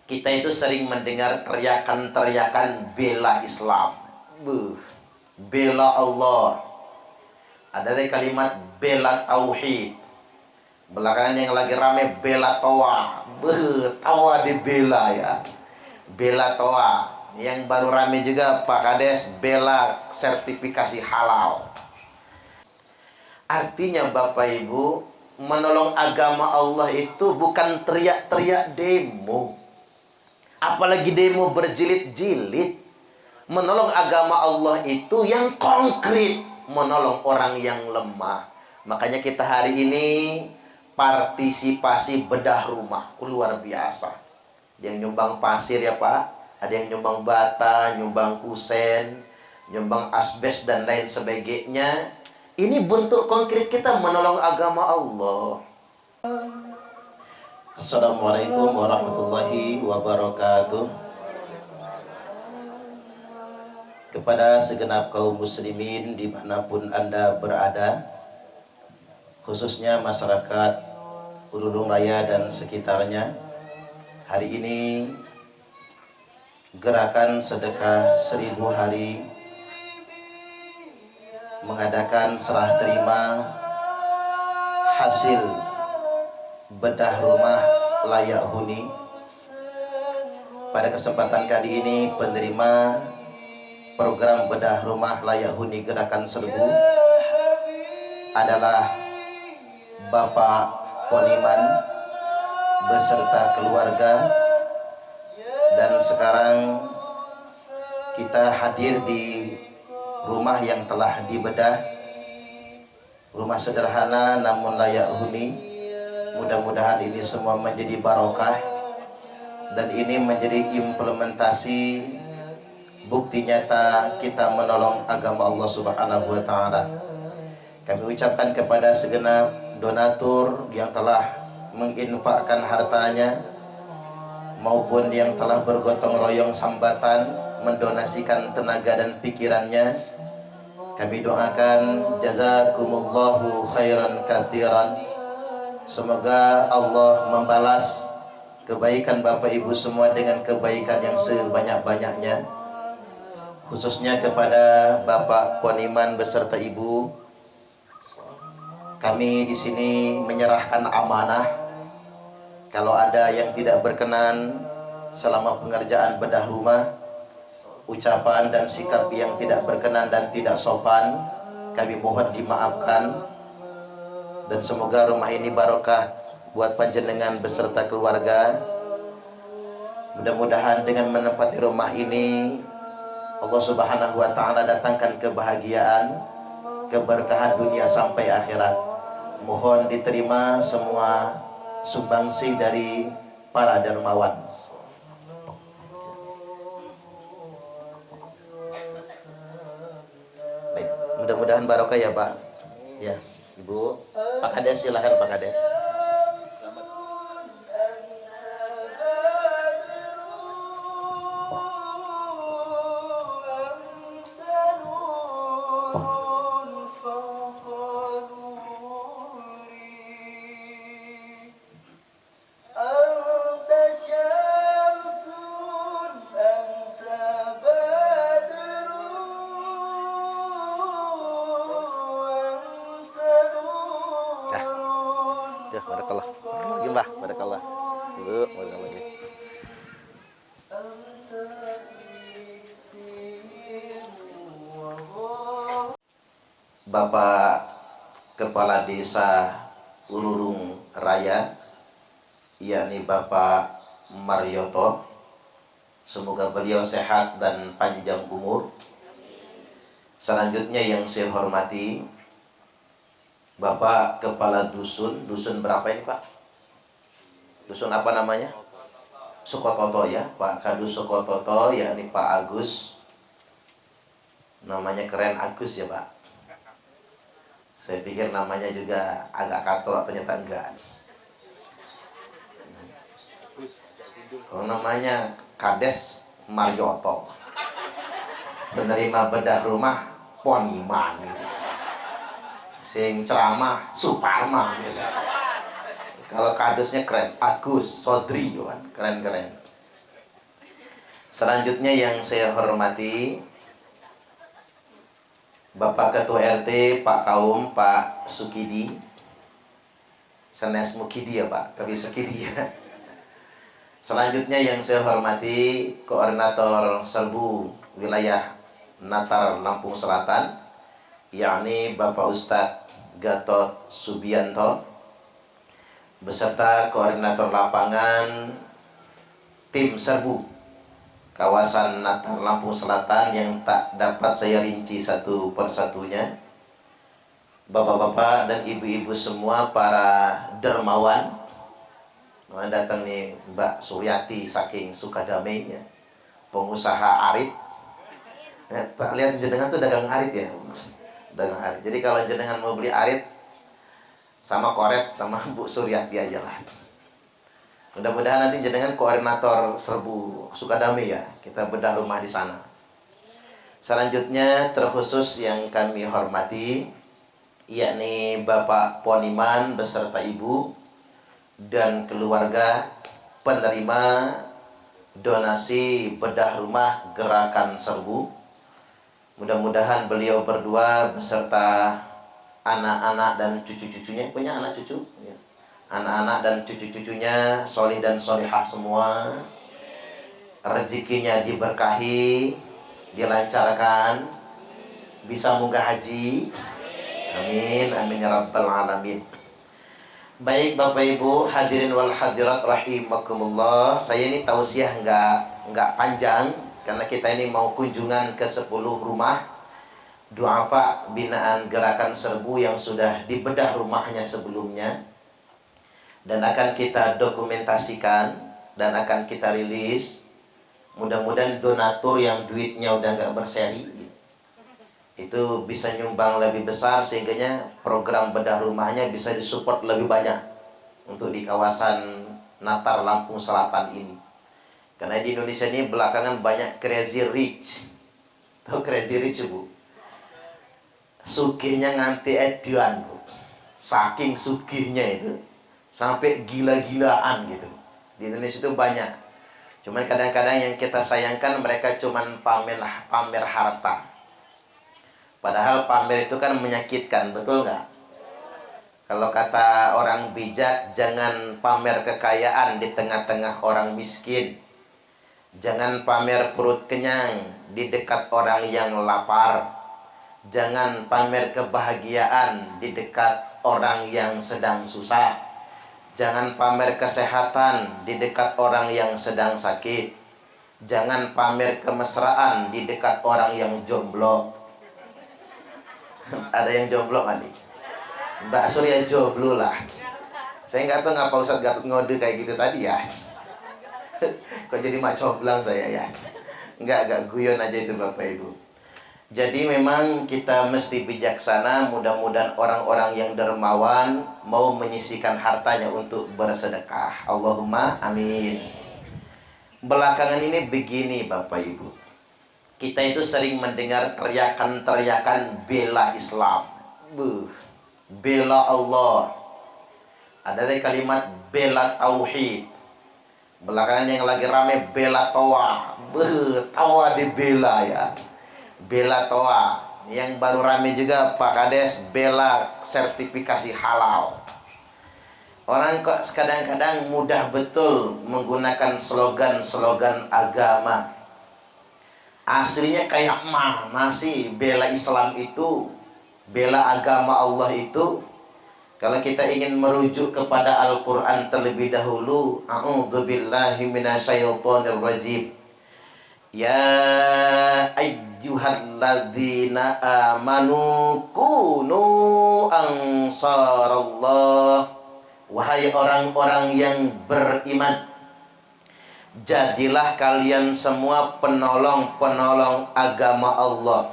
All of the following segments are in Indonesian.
Kita itu sering mendengar teriakan-teriakan bela Islam, bela Allah. Ada dari kalimat bela tauhid. Belakangan yang lagi rame bela toa, tawa dibela ya, bela toa. Yang baru rame juga Pak Kades, bela sertifikasi halal. Artinya Bapak Ibu, menolong agama Allah itu bukan teriak-teriak demo, apalagi demo berjilid-jilid. Menolong agama Allah itu yang konkret, menolong orang yang lemah. Makanya kita hari ini partisipasi bedah rumah, luar biasa. Yang nyumbang pasir ya Pak, ada yang nyumbang bata, nyumbang kusen, nyumbang asbes dan lain sebagainya. Ini bentuk konkret kita menolong agama Allah. Assalamualaikum warahmatullahi wabarakatuh. Kepada segenap kaum muslimin dimanapun Anda berada, khususnya masyarakat Ululung Raya dan sekitarnya, hari ini gerakan sedekah 1000 hari mengadakan serah terima hasil bedah rumah layak huni. Pada kesempatan kali ini penerima program bedah rumah layak huni gerakan Serbu adalah Bapak Poniman beserta keluarga, dan sekarang kita hadir di rumah yang telah dibedah, rumah sederhana namun layak huni. Mudah-mudahan ini semua menjadi barokah dan ini menjadi implementasi bukti nyata kita menolong agama Allah Subhanahu wa taala. Kami ucapkan kepada segenap donatur yang telah menginfakkan hartanya maupun yang telah bergotong royong sambatan mendonasikan tenaga dan pikirannya. Kami doakan jazakumullahu khairan katsiran. Semoga Allah membalas kebaikan Bapak Ibu semua dengan kebaikan yang sebanyak-banyaknya. Khususnya kepada Bapak Poniman beserta Ibu, kami di sini menyerahkan amanah. Kalau ada yang tidak berkenan selama pengerjaan bedah rumah, ucapan dan sikap yang tidak berkenan dan tidak sopan, kami mohon dimaafkan. Dan semoga rumah ini barokah buat panjenengan beserta keluarga. Mudah-mudahan dengan menempati rumah ini Allah Subhanahu wa taala datangkan kebahagiaan, keberkahan dunia sampai akhirat. Mohon diterima semua sumbangsih dari para dermawan. Baik, mudah-mudahan barokah ya Pak. Ya, Ibu. Pak Kades, silakan Pak Kades. Ya, barakallah. Lagi Mbah, barakallah. Dulu, barakallah lagi. Bapak Kepala Desa Ululung Raya, yakni Bapak Marioto, semoga beliau sehat dan panjang umur. Selanjutnya yang saya hormati Bapak Kepala Dusun. Dusun berapa ini Pak? Dusun apa namanya? Sukototo ya, Pak Kadus Sukototo, yakni Pak Agus. Namanya keren Agus ya Pak. Saya pikir namanya juga agak katrok, ternyata enggak. Namanya Kades Marioto. Penerima bedah rumah Poniman gitu. Sing ceramah Suparman gitu. Kalau kadusnya keren Agus Sodri kan, keren-keren. Selanjutnya yang saya hormati Bapak Ketua RT, Pak Kaum, Pak Sukidi. Sanes Mukidi ya Pak, tapi Sukidi ya. Selanjutnya yang saya hormati Koordinator Serbu Wilayah Natar Lampung Selatan, yakni Bapak Ustadz Gatot Subianto, beserta Koordinator Lapangan Tim Serbu kawasan Natar Lampung Selatan yang tak dapat saya rinci satu persatunya. Bapak-bapak dan ibu-ibu semua, para dermawan. Datang nih Mbak Suryati saking Sukadamai ya, pengusaha arit. Tak lihat jenengan tuh dagang arit ya, dagang arit. Jadi kalau jenengan mau beli arit sama koret sama Bu Suryati aja lah. Mudah-mudahan nanti jenengan koordinator Serbu Sukadamai ya, kita bedah rumah di sana. Selanjutnya terkhusus yang kami hormati, yakni Bapak Poniman beserta Ibu dan keluarga penerima donasi bedah rumah Gerakan Serbu. Mudah-mudahan beliau berdua beserta anak-anak dan cucu-cucunya, punya anak cucu ya, anak-anak dan cucu-cucunya solih dan solihah semua, rezekinya diberkahi, dilancarkan, bisa munggah haji, amin amin ya rabbal alamin. Baik Bapak Ibu hadirin wal hadirat rahimakumullah, saya ini tausiah nggak panjang karena kita ini mau kunjungan ke 10 rumah duafa binaan Gerakan Serbu yang sudah dibedah rumahnya sebelumnya, dan akan kita dokumentasikan dan akan kita rilis. Mudah-mudahan donatur yang duitnya udah nggak berseri itu bisa nyumbang lebih besar, sehingga program bedah rumahnya bisa disupport lebih banyak untuk di kawasan Natar Lampung Selatan ini. Karena di Indonesia ini belakangan banyak crazy rich. Tahu crazy rich Bu? Sugihnya nganti edian Bu. Saking sugihnya itu sampai gila-gilaan gitu. Di Indonesia itu banyak. Cuman kadang-kadang yang kita sayangkan mereka cuman pamer harta. Padahal pamer itu kan menyakitkan, betul nggak? Kalau kata orang bijak, jangan pamer kekayaan di tengah-tengah orang miskin. Jangan pamer perut kenyang di dekat orang yang lapar. Jangan pamer kebahagiaan di dekat orang yang sedang susah. Jangan pamer kesehatan di dekat orang yang sedang sakit. Jangan pamer kemesraan di dekat orang yang jomblo. Ada yang jomblo kan nih? Mbak Surya jomblo lah. Saya nggak tahu ngapa Ustadz Gatot ngode kayak gitu tadi ya. Kok jadi mak comblang saya ya? Enggak guyon aja itu Bapak Ibu. Jadi memang kita mesti bijaksana. Mudah-mudahan orang-orang yang dermawan mau menyisihkan hartanya untuk bersedekah. Allahumma amin. Belakangan ini begini Bapak Ibu, kita itu sering mendengar teriakan-teriakan bela Islam, bela Allah. Ada dari kalimat bela tauhid. Belakangan yang lagi rame bela toa, tawa dibela ya. Bela toa. Yang baru rame juga Pak Kades, bela sertifikasi halal. Orang kok kadang-kadang mudah betul menggunakan slogan-slogan agama. Aslinya kayak mana sih bela Islam itu, bela agama Allah itu? Kalau kita ingin merujuk kepada Al-Quran terlebih dahulu, a'udzubillahi minasyaitonir rajim. Ya ayyuhalladzina amanu kunu ansarallah. Wahai orang-orang yang beriman, jadilah kalian semua penolong-penolong agama Allah.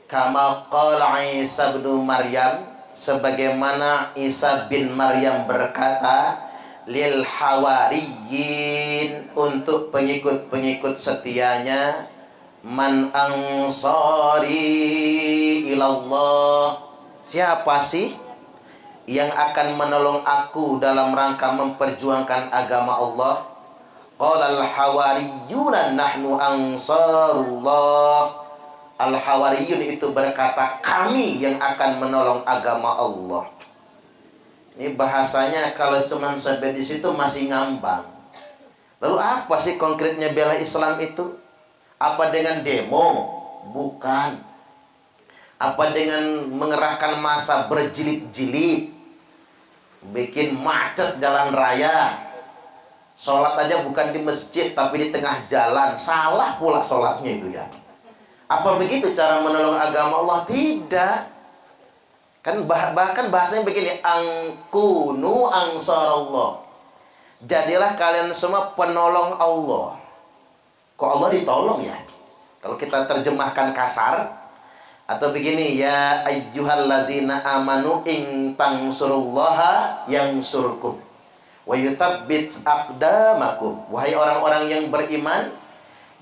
Kama qala Isa bin Maryam, sebagaimana Isa bin Maryam berkata, lil hawariyin, untuk pengikut-pengikut setianya, man ansari ilallah, siapa sih yang akan menolong aku dalam rangka memperjuangkan agama Allah? Qala al-hawariyuna nahnu ansarullah. Al-hawariyun itu berkata, kami yang akan menolong agama Allah. Ini bahasanya kalau cuma sampai di situ masih ngambang. Lalu apa sih konkretnya bela Islam itu? Apa dengan demo? Bukan. Apa dengan mengerahkan massa berjilid-jilid? Bikin macet jalan raya? Sholat aja bukan di masjid tapi di tengah jalan. Salah pula sholatnya itu ya. Apa begitu cara menolong agama Allah? Tidak. Kan bahkan bahasanya begini, angkunu ansarallah. Jadilah kalian semua penolong Allah. Kok Allah ditolong ya? Kalau kita terjemahkan kasar atau begini, ya ayyuhalladzina amanu in tansurullaha yansurkum wa yuthabbit aqdamakum. Wahai orang-orang yang beriman,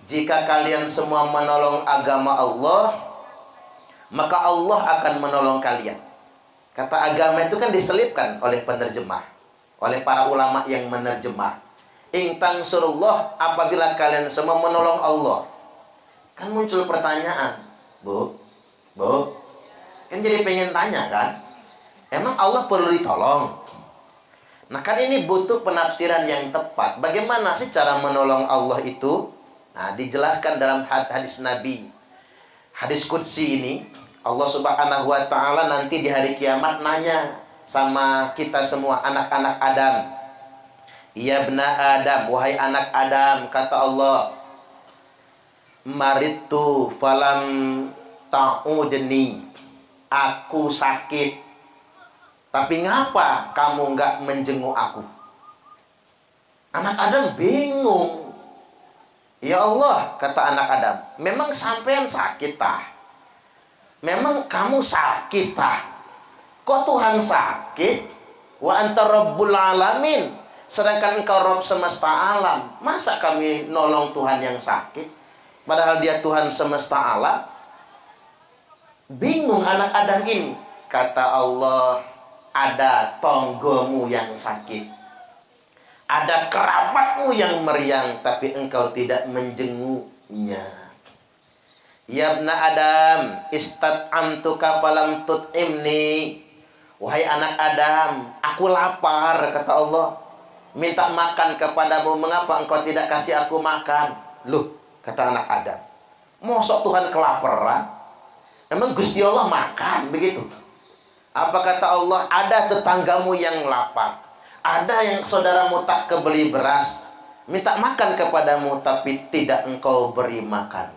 jika kalian semua menolong agama Allah, maka Allah akan menolong kalian. Kata agama itu kan diselipkan oleh penerjemah, oleh para ulama yang menerjemah. In tansurullah, apabila kalian semua menolong Allah. Kan muncul pertanyaan, Bu, kan jadi pengen tanya kan, emang Allah perlu ditolong? Nah kan ini butuh penafsiran yang tepat. Bagaimana sih cara menolong Allah itu? Nah, dijelaskan dalam hadis Nabi. Hadis Qudsi ini, Allah Subhanahu wa ta'ala nanti di hari kiamat nanya sama kita semua, anak-anak Adam. Ya bna Adam, wahai anak Adam, kata Allah, maritu falam ta'udni, aku sakit, tapi ngapa kamu nggak menjenguk aku? Anak Adam bingung. Ya Allah, kata anak Adam, memang sampean sakit tah? Memang kamu sakit tah? Kok Tuhan sakit? Wa anta rabbul alamin, sedangkan engkau Rabb semesta alam. Masa kami nolong Tuhan yang sakit, padahal dia Tuhan semesta alam? Bingung anak Adam ini. Kata Allah, ada tonggomu yang sakit, ada kerabatmu yang meriang, tapi engkau tidak menjenguknya. Ya ibna Adam, istat'amtuka falam tut'imni. Wahai anak Adam, aku lapar, kata Allah. Minta makan kepadamu, mengapa engkau tidak kasih aku makan? Loh, kata anak Adam, mosok Tuhan kelaparan? Emang Gusti Allah makan, begitu? Apa kata Allah? Ada tetanggamu yang lapar, ada yang saudaramu tak kebeli beras, minta makan kepadamu, tapi tidak engkau beri makan.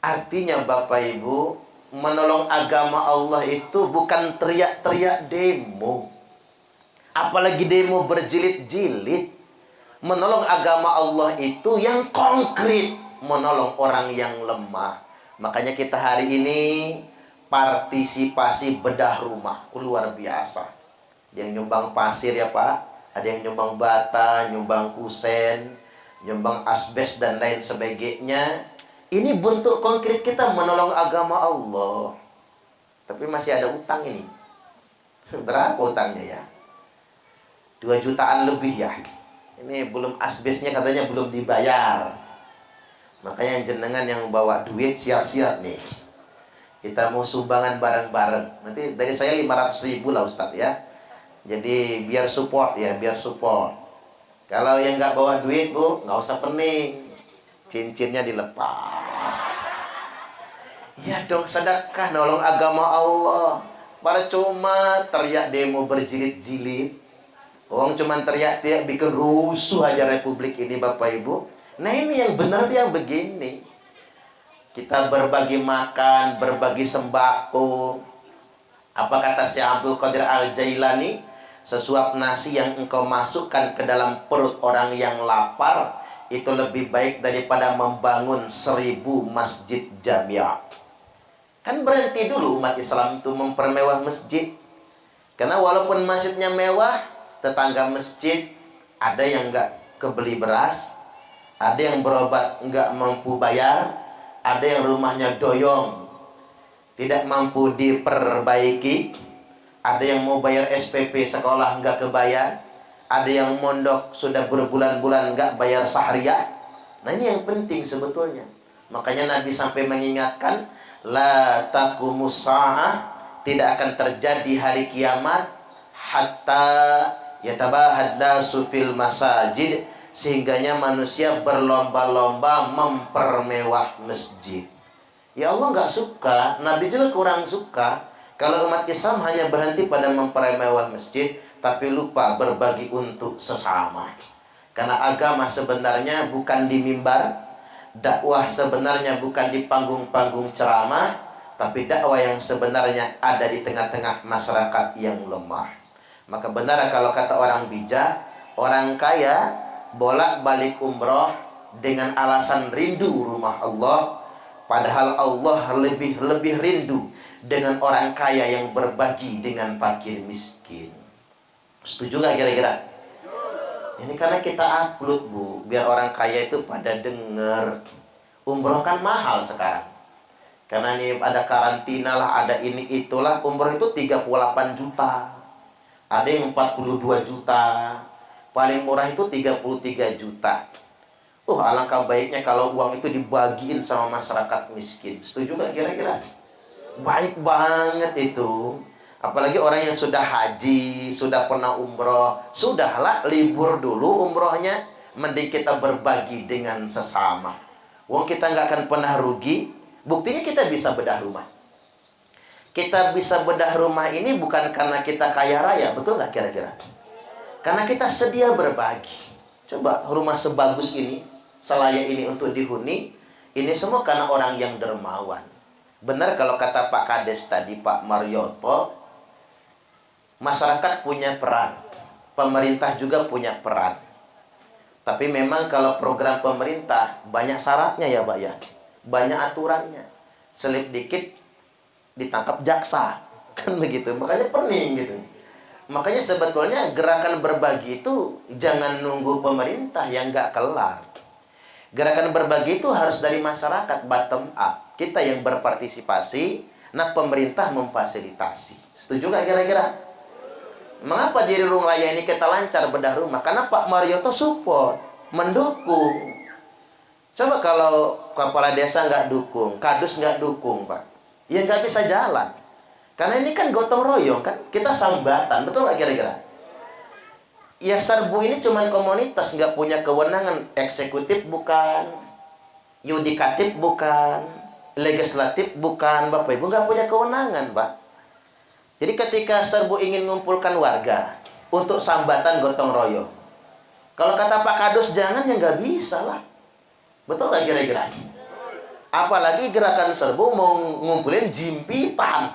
Artinya Bapak Ibu, menolong agama Allah itu bukan teriak-teriak demo, apalagi demo berjilid-jilid. Menolong agama Allah itu yang konkret, menolong orang yang lemah. Makanya kita hari ini partisipasi bedah rumah, luar biasa. Yang nyumbang pasir ya Pak, ada yang nyumbang bata, nyumbang kusen, nyumbang asbes dan lain sebagainya. Ini bentuk konkret kita menolong agama Allah. Tapi masih ada utang ini. Berapa utangnya ya? 2 jutaan lebih ya. Ini belum asbesnya katanya belum dibayar. Makanya jenengan yang bawa duit siap-siap nih. Kita mau sumbangan bareng-bareng. Nanti dari saya 500.000 lah Ustadz ya. Jadi biar support ya, biar support. Kalau yang nggak bawa duit Bu, nggak usah pening. Cincinnya dilepas. Ya dong, sedekah nolong agama Allah. Percuma teriak demo berjilid-jilid. Orang cuma teriak-teriak bikin rusuh aja Republik ini Bapak Ibu. Nah ini yang benar tuh yang begini. Kita berbagi makan, berbagi sembako. Apa kata Syekh Abdul Qadir Al-Jailani? Sesuap nasi yang engkau masukkan ke dalam perut orang yang lapar, itu lebih baik daripada membangun 1000 masjid jamiah. Kan berhenti dulu umat Islam itu mempermewah masjid. Karena walaupun masjidnya mewah, tetangga masjid ada yang nggak kebeli beras, ada yang berobat nggak mampu bayar, ada yang rumahnya doyong tidak mampu diperbaiki, ada yang mau bayar SPP sekolah nggak kebayar, Ada yang mondok sudah berbulan-bulan nggak bayar sahriyah. Nah ini yang penting sebetulnya. Makanya Nabi sampai mengingatkan, la taqumus sa'ah, tidak akan terjadi hari kiamat hatta yatabahad nasu fil masajid, sehingganya manusia berlomba-lomba mempermewah masjid. Ya Allah nggak suka, Nabi juga kurang suka kalau umat Islam hanya berhenti pada mempermewah masjid tapi lupa berbagi untuk sesama. Karena agama sebenarnya bukan di mimbar, dakwah sebenarnya bukan di panggung-panggung ceramah, tapi dakwah yang sebenarnya ada di tengah-tengah masyarakat yang lemah. Maka benar kalau kata orang bijak, orang kaya bolak-balik umroh dengan alasan rindu rumah Allah, padahal Allah lebih rindu dengan orang kaya yang berbagi dengan fakir miskin. Setuju nggak kira-kira? Ini karena kita upload, Bu, biar orang kaya itu pada denger. Umroh kan mahal sekarang. Karena ini ada karantina lah, ada ini itulah. Umroh itu 38 juta. Ada yang 42 juta. Paling murah itu 33 juta. Alangkah baiknya kalau uang itu dibagiin sama masyarakat miskin. Setuju nggak kira-kira? Baik banget itu. Apalagi orang yang sudah haji, sudah pernah umroh, sudahlah libur dulu umrohnya, mending kita berbagi dengan sesama. Wong kita nggak akan pernah rugi, buktinya kita bisa bedah rumah. Kita bisa bedah rumah ini bukan karena kita kaya raya, betul nggak kira-kira? Karena kita sedia berbagi. Coba rumah sebagus ini, selayak ini untuk dihuni, ini semua karena orang yang dermawan. Benar kalau kata Pak Kades tadi, Pak Marioto, masyarakat punya peran, pemerintah juga punya peran. Tapi memang kalau program pemerintah banyak syaratnya ya Pak ya, banyak aturannya. Selip dikit ditangkap jaksa, kan begitu. Makanya pening gitu. Makanya sebetulnya gerakan berbagi itu jangan nunggu pemerintah yang nggak kelar. Gerakan berbagi itu harus dari masyarakat, bottom up. Kita yang berpartisipasi, nah pemerintah memfasilitasi. Setuju nggak kira-kira? Mengapa di Rirung Raya ini kita lancar bedah rumah? Karena Pak Marioto support, mendukung. Coba kalau kepala desa nggak dukung, kadus nggak dukung, Pak, ya nggak bisa jalan. Karena ini kan gotong royong, kan kita sambatan, betul nggak kira-kira? Ya Serbu ini cuma komunitas, nggak punya kewenangan. Eksekutif bukan, yudikatif bukan, legislatif bukan, Bapak Ibu nggak punya kewenangan, Pak. Jadi ketika Serbu ingin mengumpulkan warga untuk sambatan gotong royong, kalau kata Pak Kadus jangan, ya nggak bisa lah. Betul nggak kira-kira? Apalagi gerakan Serbu mau ngumpulin jimpitan.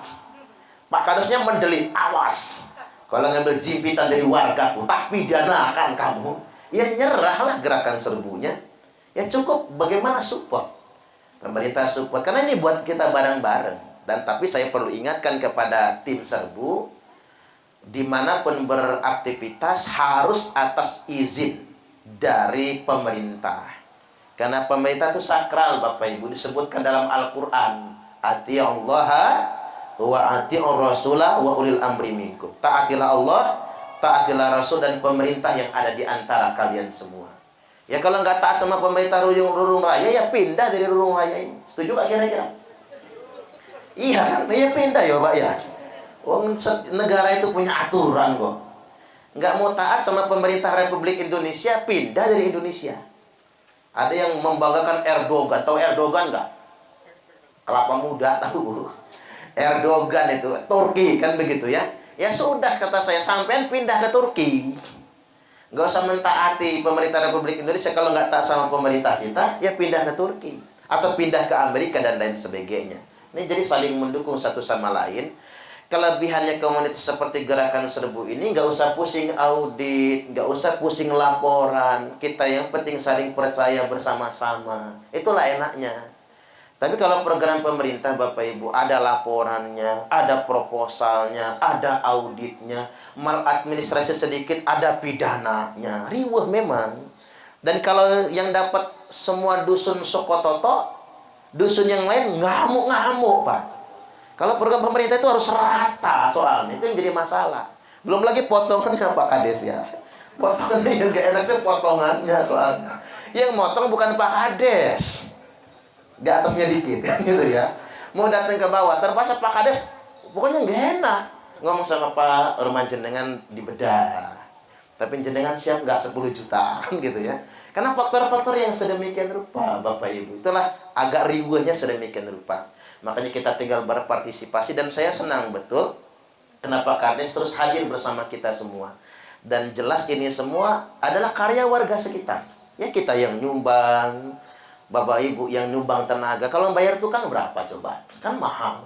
Pak Kadusnya mendelik, awas. Kalau ngambil jimpitan dari warga, tak pidanakan kamu. Ya nyerahlah gerakan Serbunya. Ya cukup bagaimana support. Pemerintah support. Karena ini buat kita bareng-bareng. Dan tapi saya perlu ingatkan kepada tim Serbu, dimanapun beraktivitas harus atas izin dari pemerintah. Karena pemerintah itu sakral, Bapak Ibu, disebutkan dalam Al-Quran. Ati'allaha wa ati'ur rasulah wa ulil amri minkum. Taatilah Allah, taatilah Rasul dan pemerintah yang ada di antara kalian semua. Ya kalau nggak taat sama pemerintah Rirung Raya, ya pindah dari Rirung Raya ini. Setuju nggak kira-kira? Iya kan, ya pindah ya Pak ya. Negara itu punya aturan kok. Nggak mau taat sama pemerintah Republik Indonesia, pindah dari Indonesia. Ada yang membanggakan Erdogan, tahu Erdogan nggak? Kelapa muda tahu. Erdogan itu Turki kan begitu ya. Ya sudah kata saya, sampean pindah ke Turki. Nggak usah mentaati pemerintah Republik Indonesia. Kalau nggak taat sama pemerintah kita, ya pindah ke Turki atau pindah ke Amerika dan lain sebagainya. Ini jadi saling mendukung satu sama lain. Kelebihannya komunitas seperti gerakan Serbu ini nggak usah pusing audit, nggak usah pusing laporan. Kita yang penting saling percaya bersama-sama. Itulah enaknya. Tapi kalau program pemerintah Bapak Ibu ada laporannya, ada proposalnya, ada auditnya, maladministrasi sedikit ada pidananya. Riweuh memang. Dan kalau yang dapat semua dusun Sokototo, dusun yang lain ngamuk-ngamuk, Pak. Kalau program pemerintah itu harus rata soalnya. Itu yang jadi masalah. Belum lagi potongannya Pak Kades ya. Potongannya yang gak enak tuh potongannya soalnya. Yang motong bukan Pak Kades, di atasnya dikit kan gitu ya. Mau datang ke bawah terpaksa Pak Kades, pokoknya gak enak ngomong sama Pak Orman, jenengan dibedah, tapi jenengan siap nggak 10 juta kan gitu ya. Karena faktor-faktor yang sedemikian rupa, Bapak Ibu, itulah agak riuhnya sedemikian rupa. Makanya kita tinggal berpartisipasi, dan saya senang betul kenapa Kades terus hadir bersama kita semua. Dan jelas ini semua adalah karya warga sekitar. Ya, kita yang nyumbang, Bapak Ibu yang nyumbang tenaga. Kalau bayar tukang berapa coba? Kan mahal.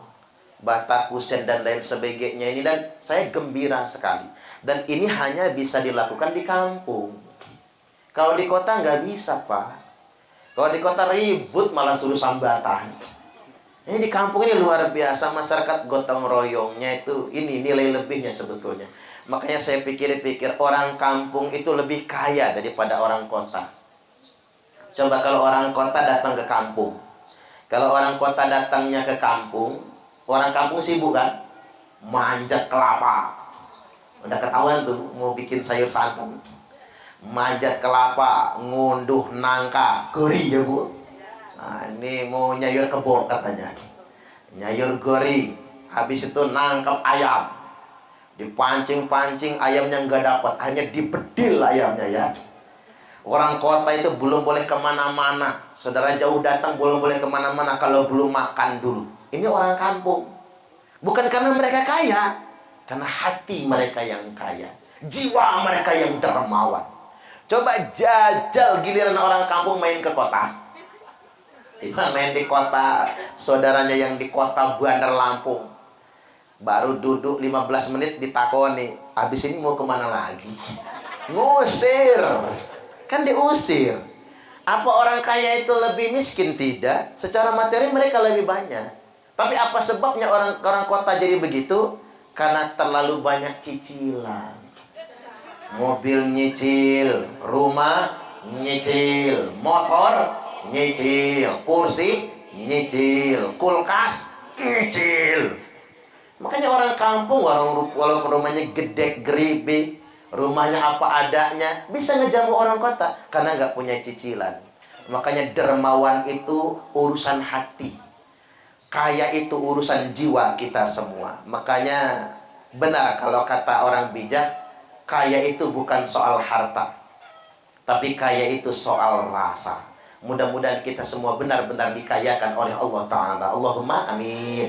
Bata, kusen, dan lain sebagainya ini. Dan saya gembira sekali. Dan ini hanya bisa dilakukan di kampung. Kalau di kota nggak bisa, Pak. Kalau di kota ribut malah suruh sambatan. Ini di kampung ini luar biasa, masyarakat gotong royongnya itu, ini nilai lebihnya sebetulnya. Makanya saya pikir-pikir, orang kampung itu lebih kaya daripada orang kota. Coba kalau orang kota datang ke kampung. Kalau orang kota datangnya ke kampung, orang kampung sibuk kan? Manjat kelapa. Udah ketahuan tuh mau bikin sayur santan. Manjat kelapa, ngunduh nangka, gori ya Bu. Nah, ini mau nyayur kebo katanya. Nyayur gori, habis itu nangkap ayam. Dipancing-pancing, ayamnya nggak dapat, hanya dibedil ayamnya ya. Orang kota itu belum boleh kemana-mana. Saudara jauh datang belum boleh kemana-mana kalau belum makan dulu. Ini orang kampung. Bukan karena mereka kaya, karena hati mereka yang kaya, jiwa mereka yang dermawan. Coba jajal giliran orang kampung main ke kota. Tiba main di kota, saudaranya yang di kota Bandar Lampung. Baru duduk 15 menit ditakoni, habis ini mau kemana lagi? Ngusir. Kan diusir. Apa orang kaya itu lebih miskin? Tidak. Secara materi mereka lebih banyak. Tapi apa sebabnya orang kota jadi begitu? Karena terlalu banyak cicilan. Mobil nyicil, rumah nyicil, motor nyicil, kursi nyicil, kulkas nyicil. Makanya orang kampung, walaupun rumahnya gede geribe, rumahnya apa adanya, bisa ngejamu orang kota karena nggak punya cicilan. Makanya dermawan itu urusan hati, kaya itu urusan jiwa kita semua. Makanya benar kalau kata orang bijak, kaya itu bukan soal harta, tapi kaya itu soal rasa. Mudah-mudahan kita semua benar-benar dikayakan oleh Allah Ta'ala. Allahumma amin.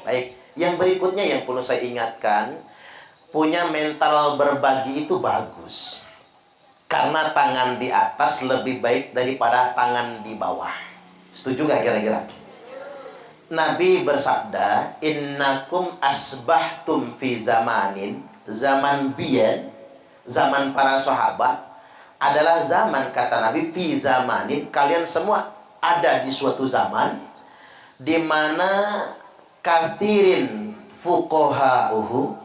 Baik, yang berikutnya yang perlu saya ingatkan, punya mental berbagi itu bagus. Karena tangan di atas lebih baik daripada tangan di bawah. Setuju gak kira-kira? Nabi bersabda, innakum asbahtum fi zamanin, zaman biyen, zaman para sahabat adalah zaman, kata Nabi, fi zamanin, kalian semua ada di suatu zaman di mana kathirin fuqahauhu,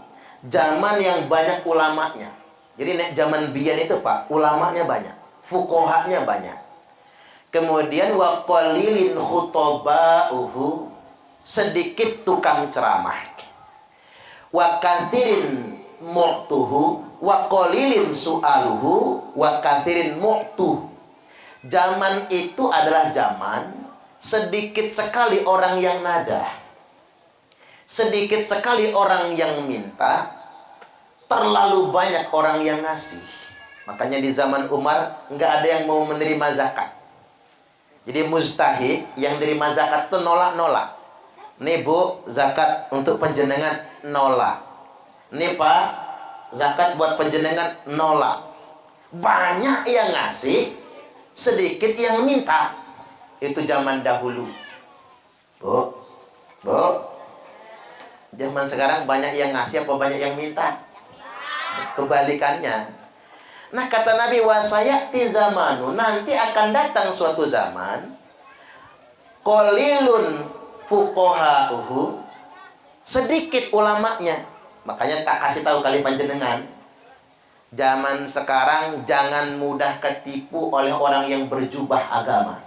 zaman yang banyak ulamanya. Jadi nek zaman biyen itu Pak, ulamanya banyak, fuqahanya banyak. Kemudian wa qalilin khutabauhu, sedikit tukang ceramah. Wa kathirin mu'tuhu wa qalilin su'aluhu wa kathirin mu'tuh. Zaman itu adalah zaman sedikit sekali orang yang nada, sedikit sekali orang yang minta, terlalu banyak orang yang ngasih. Makanya di zaman Umar nggak ada yang mau menerima zakat. Jadi mustahik yang nerima zakat itu nolak-nolak. Nih Bu, zakat untuk penjenengan nolak. Nih Pak, zakat buat penjenengan nolak. Banyak yang ngasih, sedikit yang minta. Itu zaman dahulu. Bu, zaman sekarang banyak yang ngasih apa banyak yang minta? Kebalikannya. Nah kata Nabi, wasayati zamanu, nanti akan datang suatu zaman, qalilun fuqahauhu, sedikit ulamanya. Makanya tak kasih tahu kali panjenengan, zaman sekarang jangan mudah ketipu oleh orang yang berjubah agama.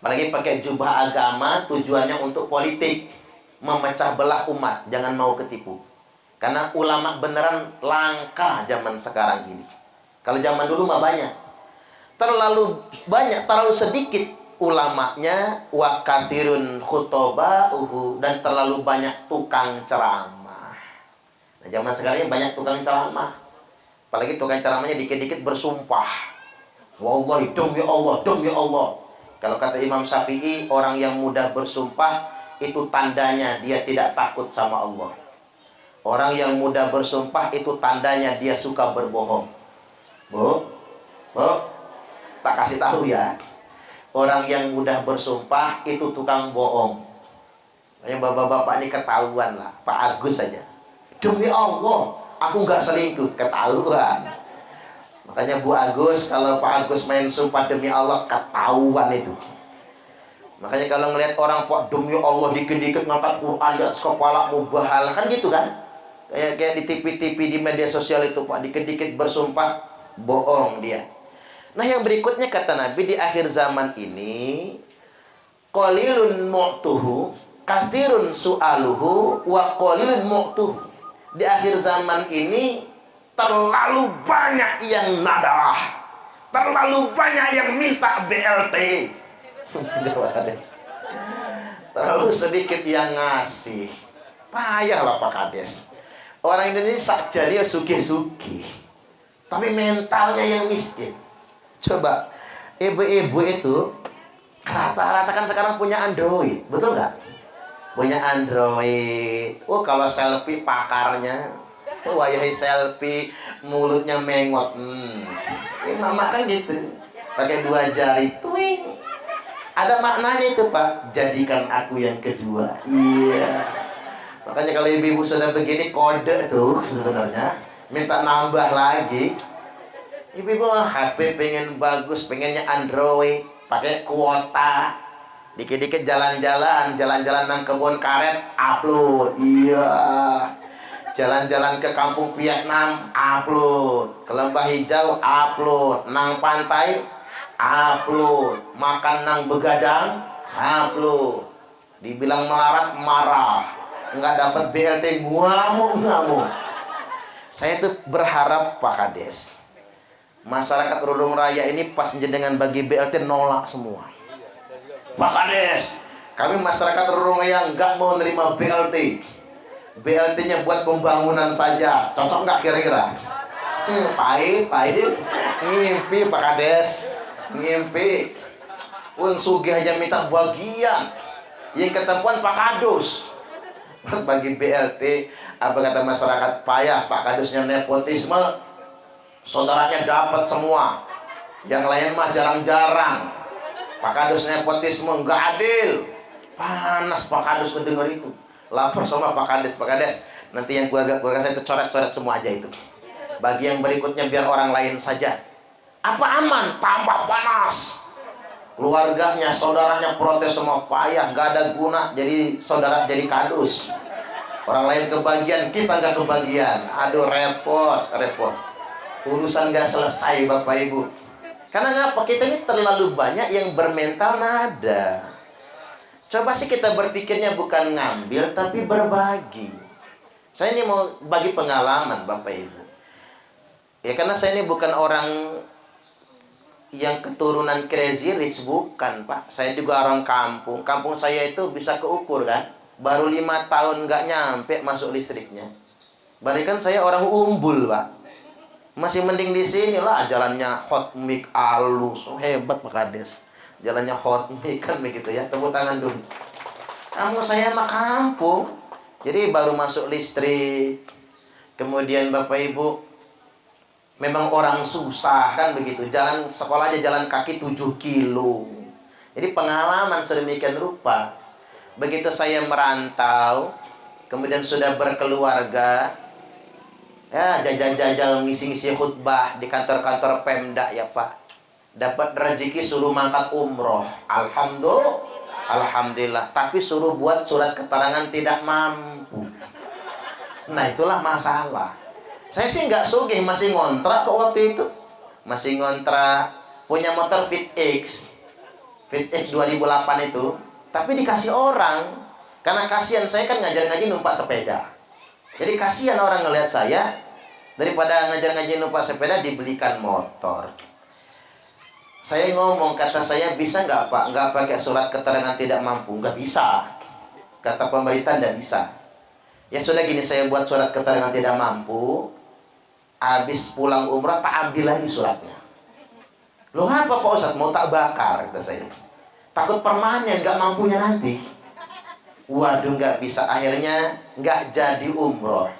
Apalagi pakai jubah agama tujuannya untuk politik, memecah belah umat. Jangan mau ketipu. Karena ulama beneran langka zaman sekarang ini. Kalau zaman dulu mah banyak. Terlalu banyak, terlalu sedikit ulamanya, wa kathirun khutoba'uhu, dan terlalu banyak tukang ceramah. Nah, zaman sekarang ini banyak tukang ceramah. Apalagi tukang ceramahnya dikit-dikit bersumpah. Wallahi, demi Allah, demi Allah. Kalau kata Imam Syafi'i, orang yang mudah bersumpah itu tandanya dia tidak takut sama Allah. Orang yang mudah bersumpah itu tandanya dia suka berbohong. Bu, tak kasih tahu ya. Orang yang mudah bersumpah itu tukang bohong. Makanya bapak-bapak ini ketahuan lah. Pak Agus saja. Demi Allah, aku nggak selingkuh, ketahuan. Makanya Bu Agus, kalau Pak Agus main sumpah demi Allah, ketahuan itu. Makanya kalau ngelihat orang Pak demi Allah dikit-dikit ngangkat Quran di atas kepala mubahalah, kan gitu kan? Kayak di TV-TV di media sosial itu Pak, dikit-dikit bersumpah, bohong dia. Nah, yang berikutnya kata Nabi, di akhir zaman ini qalilun mu'tuhu kathirun su'aluhu wa qalilun mu'tuhu. Di akhir zaman ini terlalu banyak yang nadah, terlalu banyak yang minta BLT. Terlalu sedikit yang ngasih. Payahlah Pak Kades. Orang Indonesia jadi sugih-sugih, tapi mentalnya yang miskin. Coba, ibu-ibu itu rata-rata kan sekarang punya Android, betul nggak? Punya Android. Oh, kalau selfie pakarnya, oh wayahi selfie, mulutnya mengot. Mama kan gitu, pakai 2 jari, twing. Ada maknanya itu Pak, jadikan aku yang kedua. Iya. Makanya kalau ibu-ibu sudah begini, kode tuh sebenarnya minta nambah lagi. Ibu-ibu HP pengen bagus, pengennya Android, pakai kuota. Dikit-dikit jalan-jalan nang kebun karet, upload. Iya. Jalan-jalan ke kampung Vietnam, upload. Ke lembah hijau, upload. Nang pantai, upload. Makan nang begadang, upload. Dibilang melarat, marah. Nggak dapat BLT, ngamuk. Saya tuh berharap Pak Kades, masyarakat Rurung Raya ini pas dengan bagi BLT nolak semua. Pak Kades, kami masyarakat Rurung Raya nggak mau nerima BLT. BLT-nya buat pembangunan saja. Cocok nggak kira-kira? Pahit. Ngimpi Pak Kades, ngimpi. Wong sugih aja minta bagian. Yang ketemuan Pak Kadus bagi BLT, apa kata masyarakat, payah Pak Kadusnya nepotisme, saudaranya dapat semua, yang lain mah jarang-jarang. Pak Kadus nepotisme, nggak adil. Panas Pak Kadus mendengar itu, lapor sama Pak Kades. Nanti yang keluarga saya itu coret-coret semua aja itu. Bagi yang berikutnya biar orang lain saja. Apa aman? Tambah panas. Keluarganya, saudaranya protes semua, payah, nggak ada guna jadi saudara, jadi Kadus. Orang lain kebagian, kita nggak kebagian. Aduh, repot. Urusan nggak selesai Bapak Ibu. Karena ngapa? Kita ini terlalu banyak yang bermental nada. Coba sih kita berpikirnya bukan ngambil, tapi berbagi. Saya ini mau bagi pengalaman Bapak Ibu. Ya karena saya ini bukan orang yang keturunan crazy rich, bukan Pak. Saya juga orang kampung. Kampung saya itu bisa keukur kan. Baru 5 tahun nggak nyampe masuk listriknya. Balikan saya orang umbul Pak. Masih mending di sini lah, jalannya hot mic halus. Hebat Pak Kades. Jalannya hot mic kan begitu ya. Tepuk tangan dulu. Kamu saya mah kampung. Jadi baru masuk listrik. Kemudian Bapak Ibu, memang orang susah kan begitu. Jalan sekolah aja jalan kaki 7 kilo. Jadi pengalaman sedemikian rupa. Begitu saya merantau, kemudian sudah berkeluarga, ya jajal-jajal ngisi-ngisi khutbah di kantor-kantor Pemda ya Pak. Dapat rezeki suruh mangkat umroh. Alhamdulillah. Tapi suruh buat surat keterangan tidak mampu. Nah itulah masalah. Saya sih nggak sugih, masih ngontrak kok waktu itu. Masih ngontrak, punya motor Fit X 2008 itu. Tapi dikasih orang. Karena kasihan, saya kan ngajar ngaji numpak sepeda. Jadi kasihan orang ngelihat saya, daripada ngajar-ngaji numpak sepeda dibelikan motor. Saya ngomong, kata saya, bisa nggak Pak, nggak pakai surat keterangan tidak mampu? Nggak bisa. Kata pemerintah nggak bisa. Ya sudah gini, saya buat surat keterangan tidak mampu. Habis pulang umrah tak ambil lagi suratnya. Loh apa Pak Ustadz? Mau tak bakar, kata saya. Takut permanen, nggak mampunya nanti. Waduh, nggak bisa. Akhirnya nggak jadi umroh.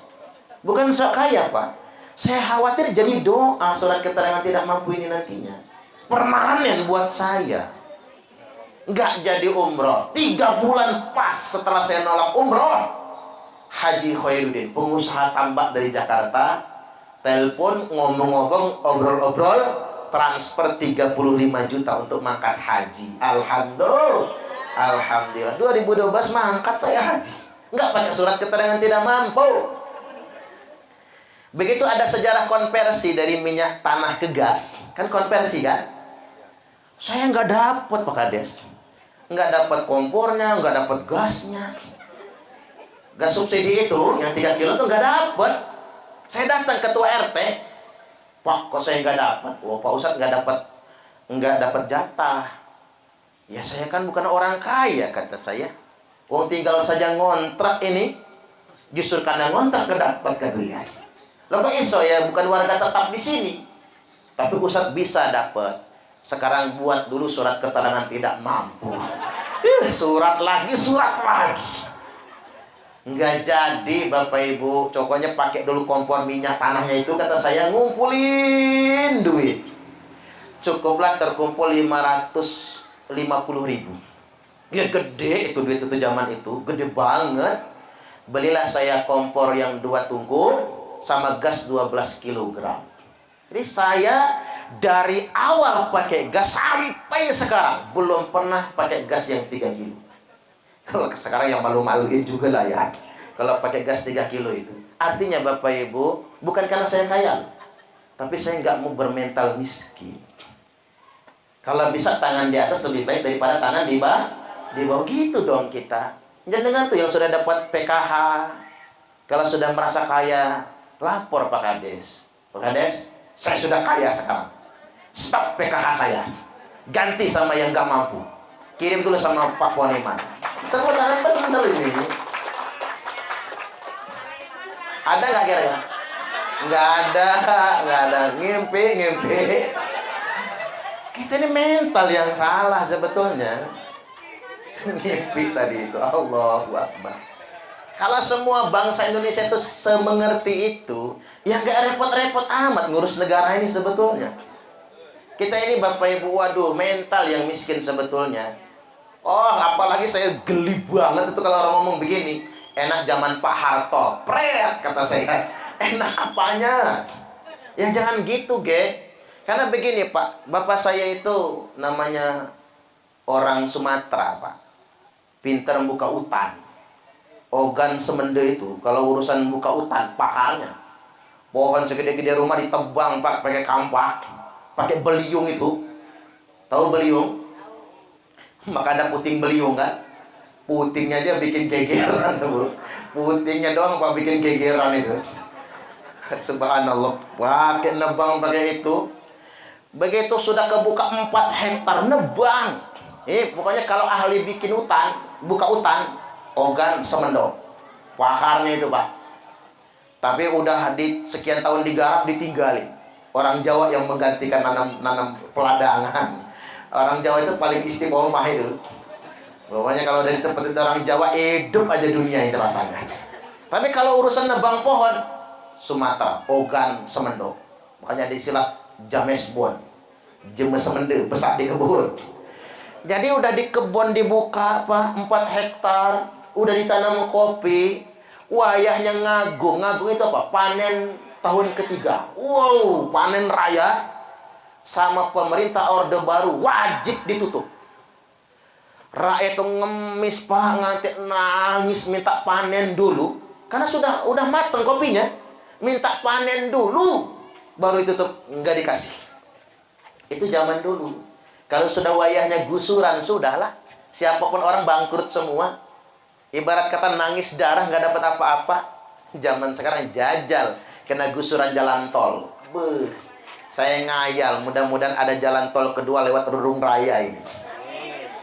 Bukan sok kaya Pak. Saya khawatir jadi doa surat keterangan tidak mampu ini nantinya. Permanen buat saya. Nggak jadi umroh. 3 bulan pas setelah saya nolak umroh, Haji Khairuddin, pengusaha tambak dari Jakarta, telepon, ngomong-ngomong, obrol-obrol, transfer 35 juta untuk mangkat haji. Alhamdulillah. 2012 mangkat saya haji. Nggak pakai surat keterangan tidak mampu. Begitu ada sejarah konversi dari minyak tanah ke gas. Kan konversi kan? Saya nggak dapat Pak Kades. Nggak dapat kompornya, nggak dapat gasnya. Gas subsidi itu yang 3 kilo tuh nggak dapat. Saya datang ketua RT, Pak, kok saya nggak dapat? Oh, Pak Ustadz nggak dapat jatah. Ya saya kan bukan orang kaya, kata saya. Oh, tinggal saja ngontrak ini. Justru karena ngontrak kedapat kalian. Loh kok iso ya, bukan warga tetap di sini. Tapi Ustadz bisa dapat. Sekarang buat dulu surat keterangan tidak mampu. Surat lagi. Nggak jadi Bapak Ibu. Pokoknya pakai dulu kompor minyak tanahnya itu, kata saya, ngumpulin duit. Cukuplah terkumpul 550.000. Ya gede itu duit itu zaman itu. Gede banget. Belilah saya kompor yang 2 tungku sama gas 12 kg. Jadi saya dari awal pakai gas sampai sekarang belum pernah pakai gas yang 3 kilo. Kalau sekarang yang malu-maluin juga lah ya, kalau pakai gas 3 kilo itu. Artinya Bapak Ibu, bukan karena saya kaya, tapi saya nggak mau bermental miskin. Kalau bisa tangan di atas lebih baik daripada tangan di bawah. Gitu dong kita. Jangan tuh yang sudah dapat PKH, kalau sudah merasa kaya, lapor Pak Kades. Pak Kades, saya sudah kaya sekarang. Stop PKH saya. Ganti sama yang gak mampu. Kirim dulu sama Pak Poneman. Tepuk tangan betul ini. Ada gak kira-kira? Nggak ada. Ngimpi. Kita ini mental yang salah sebetulnya. Ngimpi tadi itu. Allahu Akbar. Kalau semua bangsa Indonesia itu semengerti itu, ya gak repot-repot amat ngurus negara ini sebetulnya. Kita ini Bapak Ibu, waduh, mental yang miskin sebetulnya. Oh, apalagi saya geli banget itu kalau orang ngomong begini. Enak zaman Pak Harto, pret, kata saya. Enak apanya? Ya jangan gitu, ge. Karena begini Pak, bapak saya itu namanya orang Sumatera Pak. Pinter buka hutan. Ogan semende itu, kalau urusan buka hutan, pakarnya. Pohon segede-gede rumah ditebang Pak, pakai kampak. Pakai beliung itu. Tahu beliung? Maka ada puting beliung kan? Putingnya aja bikin gegeran tuh. Putingnya doang Pak bikin gegeran itu. Subhanallah. Pakai nebang pakai itu. Begitu sudah kebuka 4 hektar nebang. Pokoknya kalau ahli bikin hutan, buka hutan, Ogan Semendo. Pakarnya itu Pak. Tapi udah di sekian tahun digarap ditinggalin. Orang Jawa yang menggantikan nanam peladangan. Orang Jawa itu paling istiqomah itu. Pokoknya kalau dari tempat itu orang Jawa, hidup aja dunia itu rasanya. Tapi kalau urusan nebang pohon, Sumatera, Ogan Semendo. Makanya ada istilah Jamesbon. Jemes semende, besar di kebun. Jadi udah di kebun dibuka Pak, 4 hektar. Udah ditanam kopi. Wayahnya ngagung. Ngagung itu apa? Panen tahun ketiga. Wow, panen raya. Sama pemerintah Orde Baru wajib ditutup. Rakyat itu ngemis Pak, nganti nangis minta panen dulu. Karena udah mateng kopinya. Minta panen dulu. Baru ditutup, nggak dikasih. Itu zaman dulu. Kalau sudah wayahnya gusuran, sudahlah. Siapapun orang bangkrut semua. Ibarat kata nangis darah, nggak dapat apa-apa. Zaman sekarang jajal kena gusuran jalan tol. Beuh, saya ngayal mudah-mudahan ada jalan tol kedua lewat Rurung Raya ini.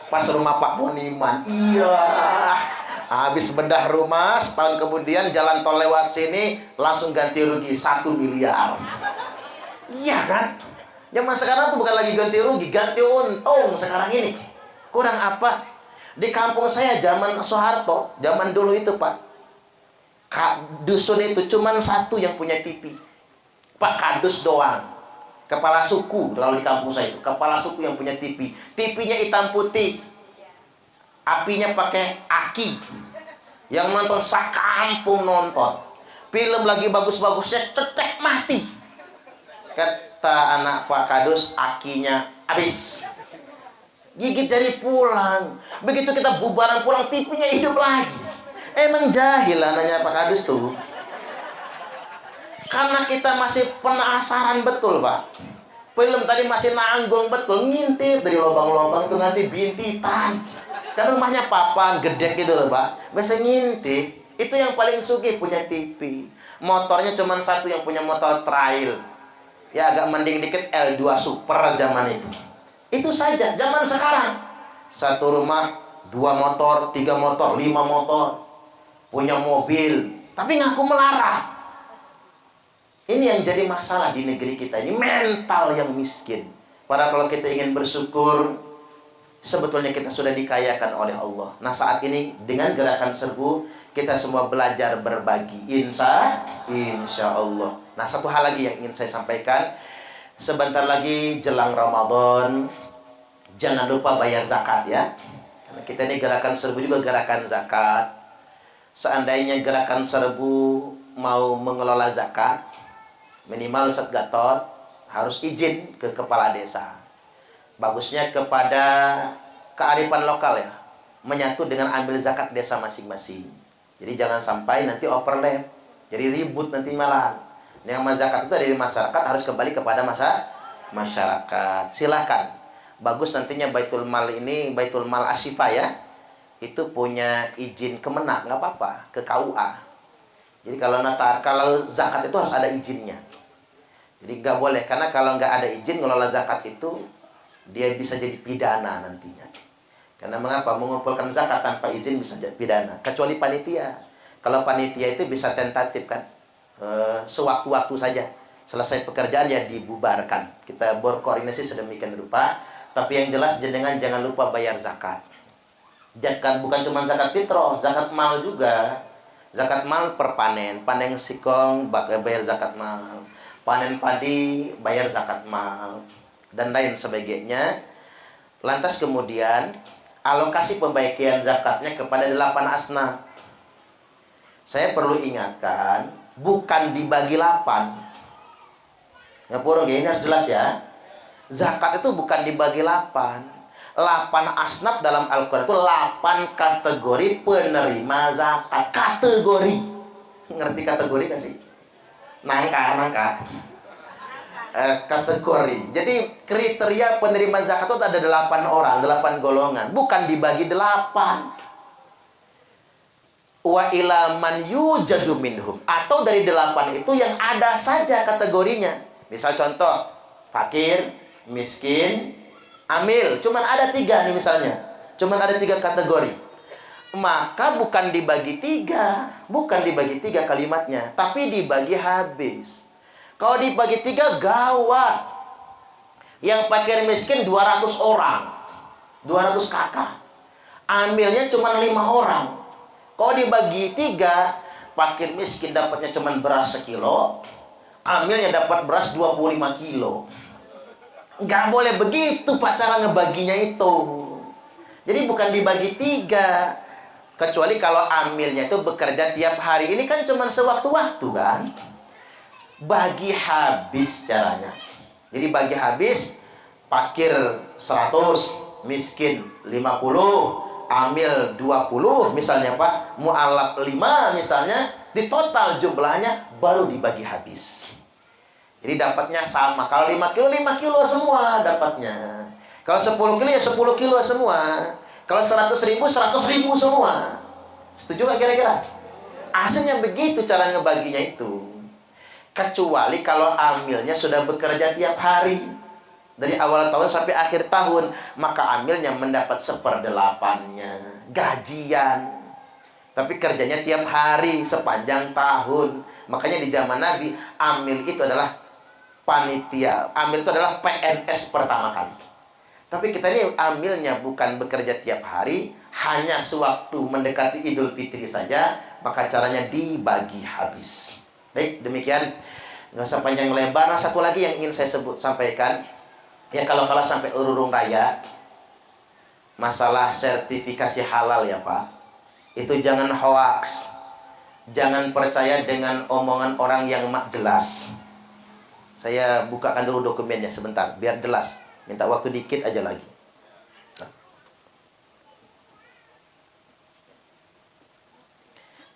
Pas rumah Pak Boniman. Iya. Habis bedah rumah, setahun kemudian jalan tol lewat sini langsung ganti rugi 1 miliar. Iya kan? Zaman sekarang tuh bukan lagi ganti rugi, ganti untung sekarang ini. Kurang apa? Di kampung saya zaman Soeharto, zaman dulu itu Pak, dusun itu cuman satu yang punya TV. Pak Kadus doang. Kepala suku kalau di kampung saya itu, kepala suku yang punya TV. TV-nya hitam putih. Apinya pakai aki. Yang nonton sakampung nonton. Film lagi bagus-bagusnya cetek mati. Kata anak Pak Kadus, akinya habis. Gigit jari pulang. Begitu kita bubaran pulang, TV-nya hidup lagi. Emang jahil anaknya Pak Kadus tuh. Karena kita masih penasaran betul Pak. Film tadi masih nanggung betul, ngintip dari lubang-lubang itu nanti bintitan. Kan rumahnya papan gede gitu loh Pak. Biasa ngintip. Itu yang paling sugih punya TV. Motornya cuma satu yang punya motor trail. Ya agak mending dikit L2 Super zaman itu. Itu saja. Zaman sekarang satu rumah 2 motor, 3 motor, 5 motor. Punya mobil, tapi ngaku melarat. Ini yang jadi masalah di negeri kita ini, mental yang miskin. Padahal kalau kita ingin bersyukur, sebetulnya kita sudah dikayakan oleh Allah. Nah saat ini dengan gerakan serbu, kita semua belajar berbagi. Insya Allah. Nah satu hal lagi yang ingin saya sampaikan, sebentar lagi jelang Ramadan, jangan lupa bayar zakat ya. Karena kita ini gerakan serbu juga gerakan zakat. Seandainya gerakan serbu mau mengelola zakat, minimal Ustadz Gatot harus izin ke kepala desa. Bagusnya kepada kearifan lokal ya, menyatu dengan ambil zakat desa masing-masing. Jadi jangan sampai nanti overlap, jadi ribut nanti malahan. Yang zakat itu dari masyarakat harus kembali kepada masyarakat. Silakan. Bagus nantinya Baitul Mal ini, Baitul Mal Asyifa ya. Itu punya izin kemenak, nggak apa-apa, ke KUA. Jadi kalau zakat itu harus ada izinnya. Jadi nggak boleh, karena kalau nggak ada izin ngelola zakat itu, dia bisa jadi pidana nantinya. Karena mengapa? Mengumpulkan zakat tanpa izin bisa jadi pidana. Kecuali panitia. Kalau panitia itu bisa tentatif kan, sewaktu-waktu saja. Selesai pekerjaan ya dibubarkan. Kita berkoordinasi sedemikian rupa. Tapi yang jelas jangan lupa bayar zakat. Zakat bukan cuma zakat fitrah, zakat mal juga. Zakat mal per panen, panen singkong bayar zakat mal, panen padi bayar zakat mal, dan lain sebagainya. Lantas kemudian alokasi pembagian zakatnya kepada 8 asnaf. Saya perlu ingatkan, bukan dibagi 8. Ngapurung ya, ini harus jelas ya. Zakat itu bukan dibagi 8. 8 asnaf dalam Al-Quran itu 8 kategori penerima zakat. Kategori. Ngerti kategori gak sih? Nangka. Kategori. Jadi kriteria penerima zakat itu ada 8 orang, 8 golongan. Bukan dibagi 8. Wa ila man yujadu minhum. Atau dari 8 itu yang ada saja kategorinya. Misal contoh, fakir, miskin, amil, cuman ada 3 nih misalnya. Cuman ada 3 kategori. Maka bukan dibagi 3. Bukan dibagi 3 kalimatnya. Tapi dibagi habis. Kalau dibagi 3 gawat. Yang fakir miskin 200 orang. 200 kakak. Amilnya cuman 5 orang. Kalau dibagi 3, fakir miskin dapatnya cuman beras 1 kilo. Amilnya dapat beras 25 kilo. Nggak boleh begitu Pak cara ngebaginya itu. Jadi bukan dibagi 3. Kecuali kalau amilnya itu bekerja tiap hari. Ini kan cuma sewaktu-waktu kan. Bagi habis caranya. Jadi bagi habis, fakir 100, miskin 50, amil 20 misalnya Pak. Mu'alaf 5 misalnya. Di total jumlahnya baru dibagi habis. Jadi dapatnya sama. Kalau 5 kilo, 5 kilo semua dapatnya. Kalau 10 kilo, ya 10 kilo semua. Kalau 100.000, 100.000 semua. Setuju nggak kira-kira? Aslinya begitu cara ngebaginya itu. Kecuali kalau amilnya sudah bekerja tiap hari. Dari awal tahun sampai akhir tahun, maka amilnya mendapat 1/8-nya. Gajian. Tapi kerjanya tiap hari, sepanjang tahun. Makanya di zaman Nabi, amil itu adalah panitia. Amil itu adalah PNS pertama kali. Tapi kita ini amilnya bukan bekerja tiap hari, hanya sewaktu mendekati Idul Fitri saja, maka caranya dibagi habis. Baik, demikian. Nggak usah panjang lebar. Nah, satu lagi yang ingin saya sampaikan. Ya, kalau sampai urung raya, masalah sertifikasi halal ya Pak. Itu jangan hoax. Jangan percaya dengan omongan orang yang mak jelas. Saya bukakan dulu dokumennya sebentar, biar jelas. Minta waktu dikit aja lagi.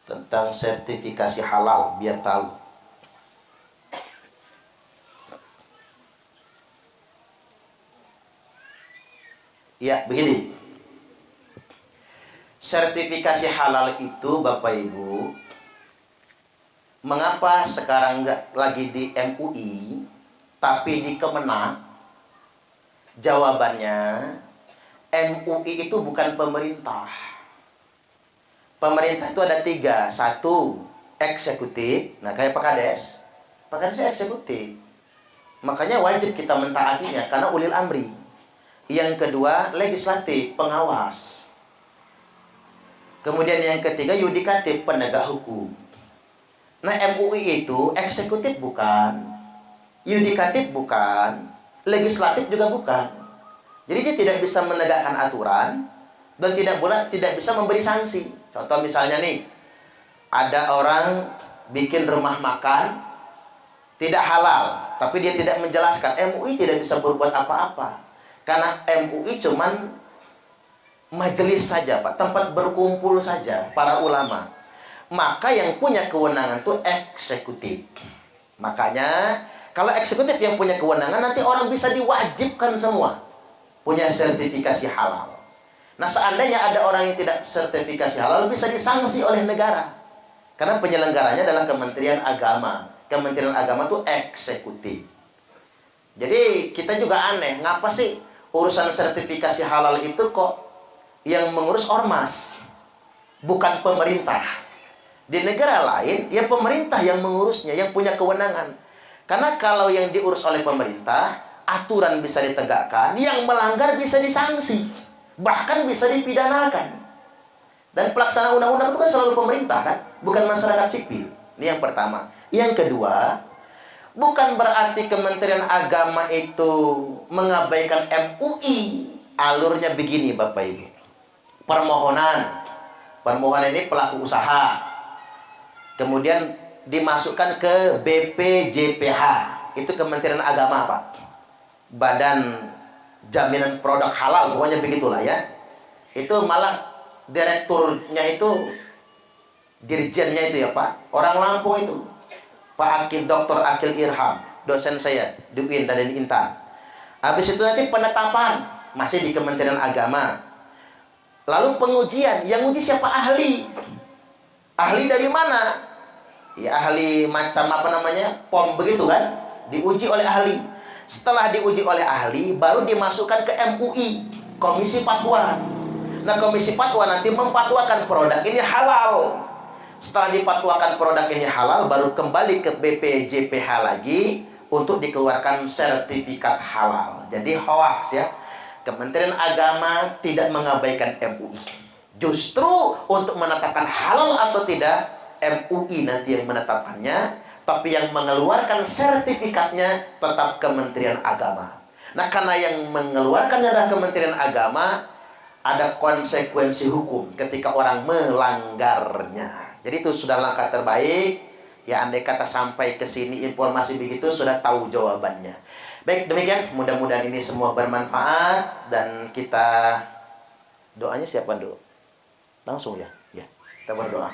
Tentang sertifikasi halal, biar tahu. Ya, begini. Sertifikasi halal itu, Bapak Ibu, mengapa sekarang nggak lagi di MUI, tapi di Kemenak? Jawabannya, MUI itu bukan pemerintah. Pemerintah itu ada 3. 1, eksekutif. Nah, kayak Pak Kades. Pak Kades eksekutif. Makanya wajib kita mentaatinya, karena ulil amri. Yang kedua, legislatif, pengawas. Kemudian yang ketiga, yudikatif, penegak hukum. Nah, MUI itu eksekutif bukan, yudikatif bukan, legislatif juga bukan. Jadi dia tidak bisa menegakkan aturan dan tidak bisa memberi sanksi. Contoh misalnya nih, ada orang bikin rumah makan tidak halal, tapi dia tidak menjelaskan. MUI tidak bisa berbuat apa-apa. Karena MUI cuman majelis saja, Pak, tempat berkumpul saja para ulama. Maka yang punya kewenangan itu eksekutif. Makanya kalau eksekutif yang punya kewenangan, nanti orang bisa diwajibkan semua punya sertifikasi halal. Nah, seandainya ada orang yang tidak sertifikasi halal, bisa disanksi oleh negara. Karena penyelenggaranya adalah Kementerian Agama. Kementerian Agama itu eksekutif. Jadi kita juga aneh, ngapa sih urusan sertifikasi halal itu kok yang mengurus ormas, bukan pemerintah? Di negara lain, ya pemerintah yang mengurusnya, yang punya kewenangan. Karena kalau yang diurus oleh pemerintah, aturan bisa ditegakkan, yang melanggar bisa disanksi, bahkan bisa dipidanakan. Dan pelaksana undang-undang itu kan selalu pemerintah kan, bukan masyarakat sipil. Ini yang pertama. Yang kedua, bukan berarti Kementerian Agama itu mengabaikan MUI. Alurnya begini Bapak Ibu. Permohonan ini pelaku usaha. Kemudian dimasukkan ke BPJPH. Itu Kementerian Agama, Pak. Badan Jaminan Produk Halal, pokoknya begitulah ya. Itu malah direkturnya itu, dirjennya itu ya Pak, orang Lampung itu. Pak Akil, Dr. Akil Irham, dosen saya di UIN dan di Intan. Habis itu nanti penetapan, masih di Kementerian Agama. Lalu pengujian, yang uji siapa? Ahli. Ahli dari mana? Ya ahli macam apa namanya? POM begitu kan? Diuji oleh ahli. Setelah diuji oleh ahli, baru dimasukkan ke MUI, Komisi Fatwa. Nah, Komisi Fatwa nanti memfatwakan produk ini halal. Setelah dipatwakan produk ini halal, baru kembali ke BPJPH lagi untuk dikeluarkan sertifikat halal. Jadi hoax ya. Kementerian Agama tidak mengabaikan MUI. Justru untuk menetapkan halal atau tidak, MUI nanti yang menetapkannya, tapi yang mengeluarkan sertifikatnya tetap Kementerian Agama. Nah, karena yang mengeluarkannya adalah Kementerian Agama, ada konsekuensi hukum ketika orang melanggarnya. Jadi itu sudah langkah terbaik. Ya, andai kata sampai ke sini informasi begitu, sudah tahu jawabannya. Baik, demikian. Mudah-mudahan ini semua bermanfaat. Dan kita, doanya siapa, Do? Langsung ya? Ya, kita berdoa.